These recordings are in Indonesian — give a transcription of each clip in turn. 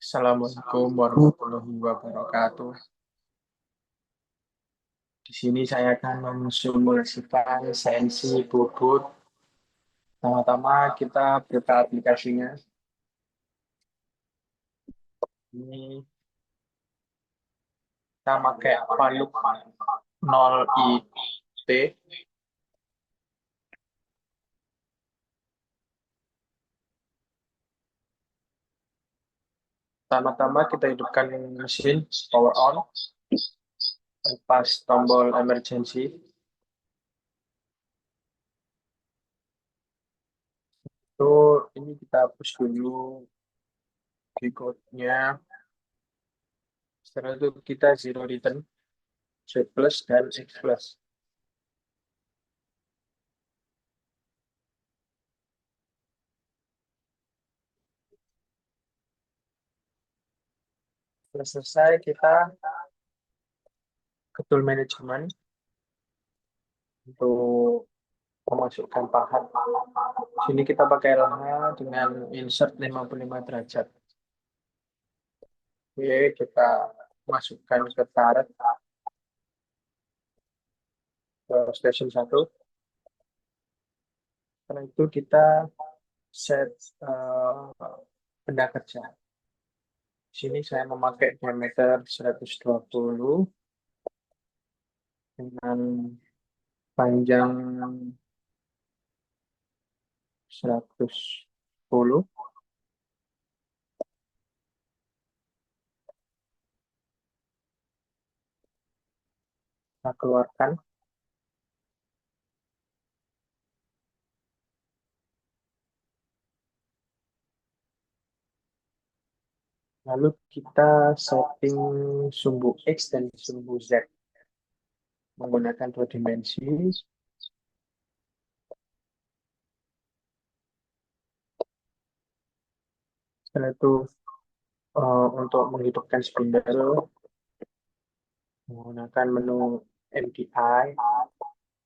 Assalamualaikum warahmatullahi wabarakatuh. Di sini saya akan mensimulasikan sensi bobot. Pertama-tama kita buka aplikasinya. Ini kita pakai Paluk 0IT. Pertama-tama kita hidupkan mesin power on, lepas tombol emergency. Itu ini kita hapus dulu keyboardnya. Setelah itu kita zero return, Z plus dan X plus. Setelah selesai kita ke tool management untuk memasukkan pahat. Sini kita pakai LH dengan insert 55 derajat. Oke, kita masukkan ke karet ke station 1. Setelah itu kita set benda kerja. Sini saya memakai diameter 120 dengan panjang 110. Kita keluarkan. Lalu kita setting sumbu X dan sumbu Z menggunakan dua dimensi. Setelah itu untuk menghidupkan spindle menggunakan menu MDI,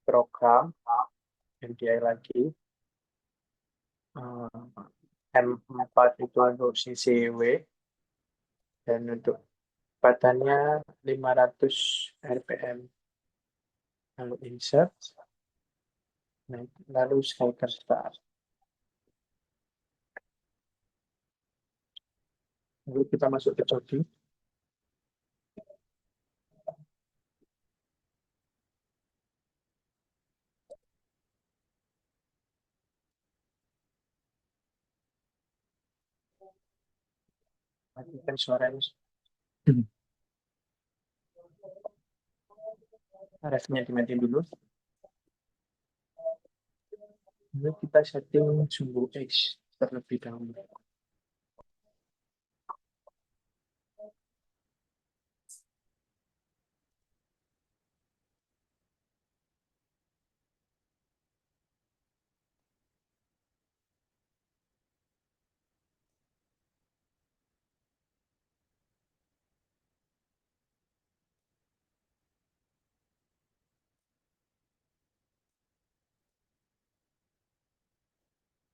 program, MDI lagi. M4 itu untuk CCW, dan untuk badannya 500 RPM. Lalu insert, lalu striker start. Lalu kita masuk ke jodi. Matikan suaranya. Refnya dimatiin dulu. Lalu kita setting sumbu X terlebih dahulu.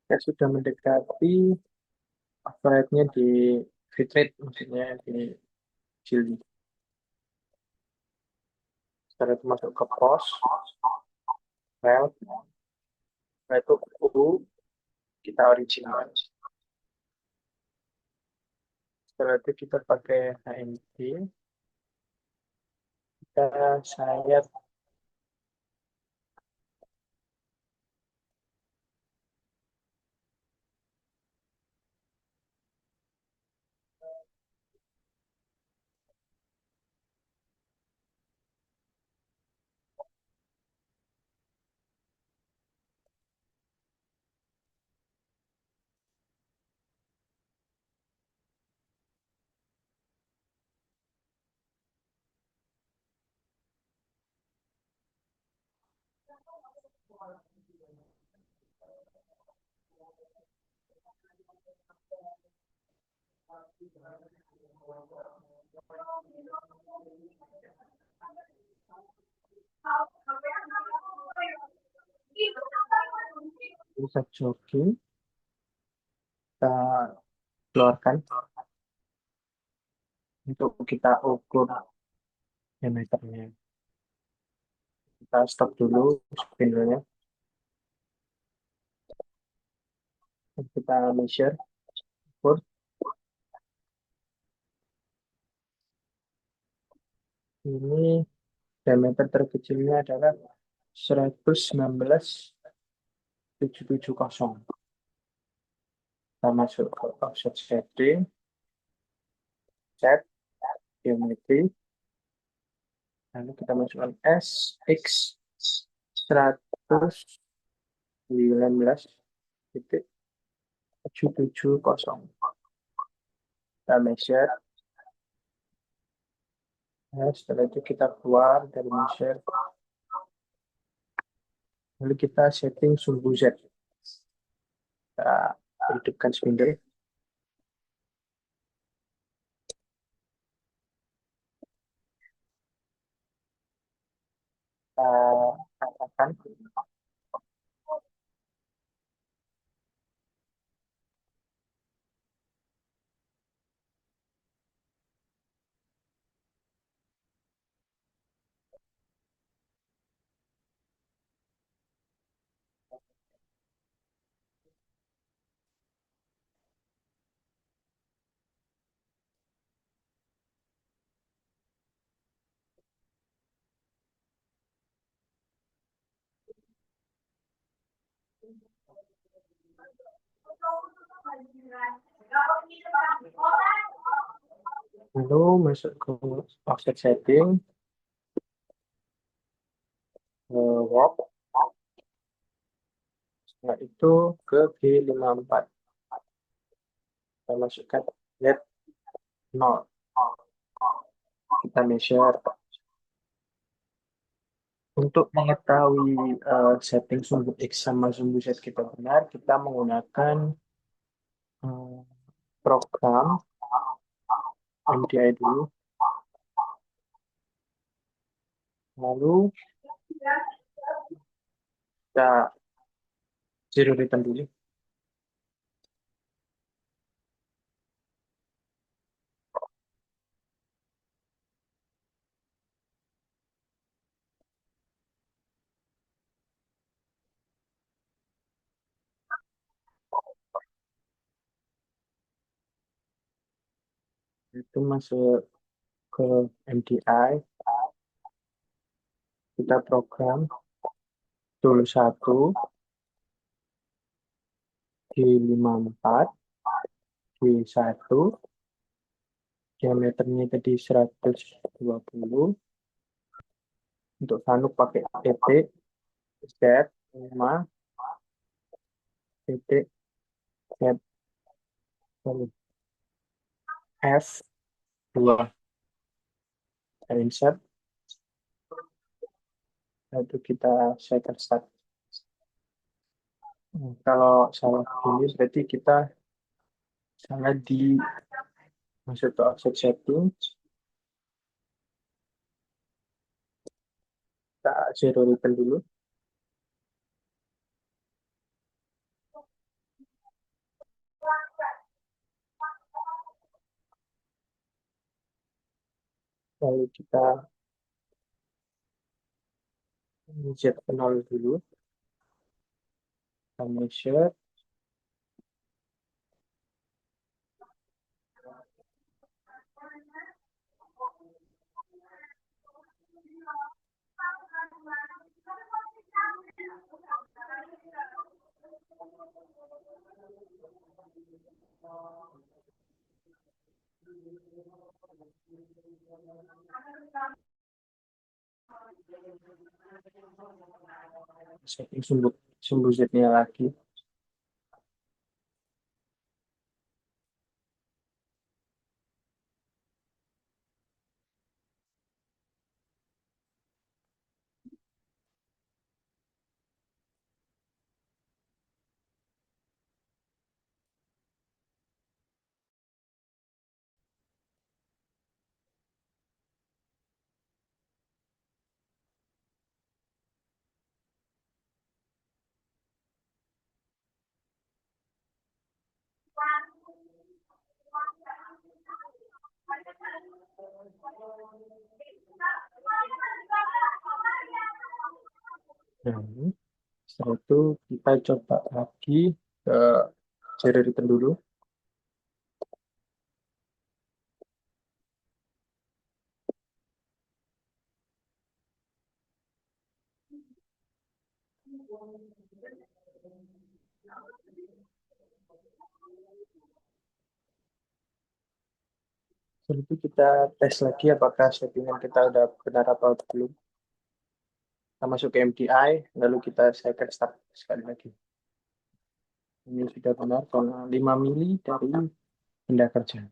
Kita sudah mendekati override-nya di bitrate, maksudnya di jilid. Setelah itu masuk ke pos, file, setelah itu U, kita original. Setelah itu kita pakai HMD, kita sayat bisa jogging, kita keluarkan. untuk kita ukur diameternya. Kita stop dulu spindle-nya. Kita measure, ukur. Ini diameter terkecilnya adalah 119,770. Kita masuk ke offset setting, set, geometri, lalu kita masukkan S, X, 119,770. Kita measure. Nah, setelah itu kita keluar dari measure. Lalu kita setting sumbu Z. Kita hidupkan spindle. Kita katakan lalu masuk ke offset setting, warp. Setelah itu ke G54. Kita masukkan Z0. Kita measure. Untuk mengetahui setting sumbu X sama sumbu Z kita benar, kita menggunakan eh, program MDI dulu. Lalu kita zero return dulu. Itu masuk ke MDI. Kita program tool 1 G54, G1, diameternya tadi 120. Untuk Sanuk pakai titik Z5, titik Z F2. Kita insert, lalu kita set start. Kalau salah ini berarti kita salah di masuk ke offset setting. Kita zero return dulu. Lalu kita Z ke 0 dulu. Kita measure. Setting sumbu Z-nya lagi. Nah, setelah itu kita coba lagi ke ciri return dulu. Setelah itu kita tes lagi apakah settingan kita udah benar apa belum. Kita masuk ke MDI, lalu kita second start sekali lagi. Ini sudah benar karena 5 mili dari benda kerja.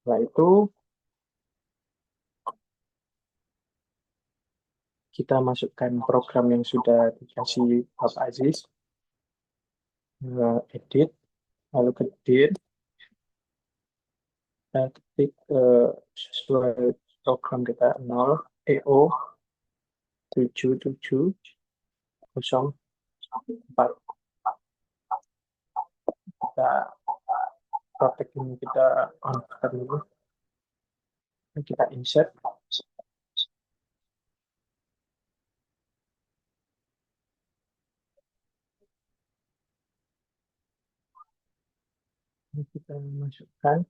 Setelah itu kita masukkan program yang sudah dikasih Bapak Aziz, edit, lalu ketik, kita ketik sesuai program kita 0 EO 7704. Kita praktek ini kita on dulu, kita insert, kita masukkan,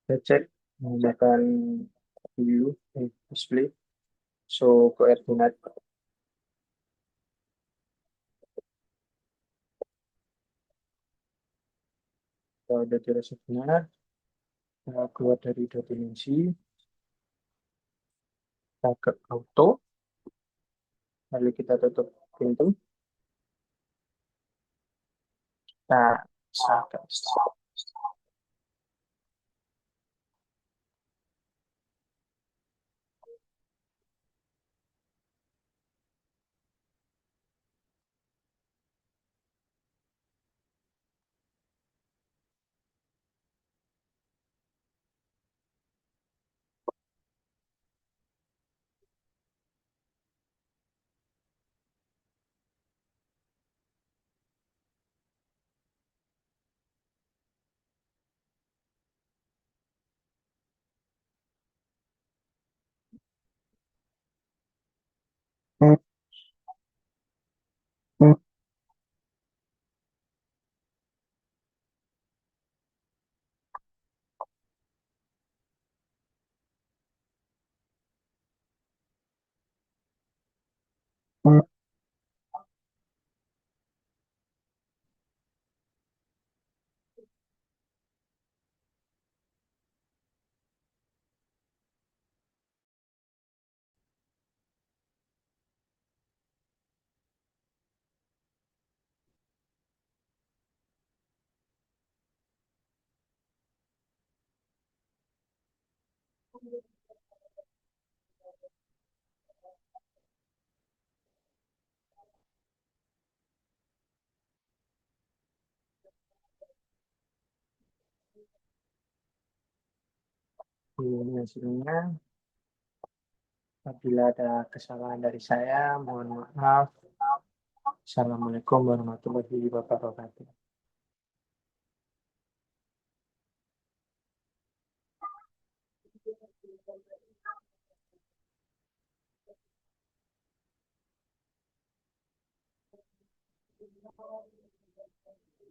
kita cek menggunakan view display, so koordinat. Kalau udah dirasanya, kita keluar dari dua dimensi, kita ke auto, lalu kita tutup pintu, kita bisa stop. Ini hasilnya. Apabila ada kesalahan dari saya, mohon maaf. Assalamualaikum warahmatullahi wabarakatuh.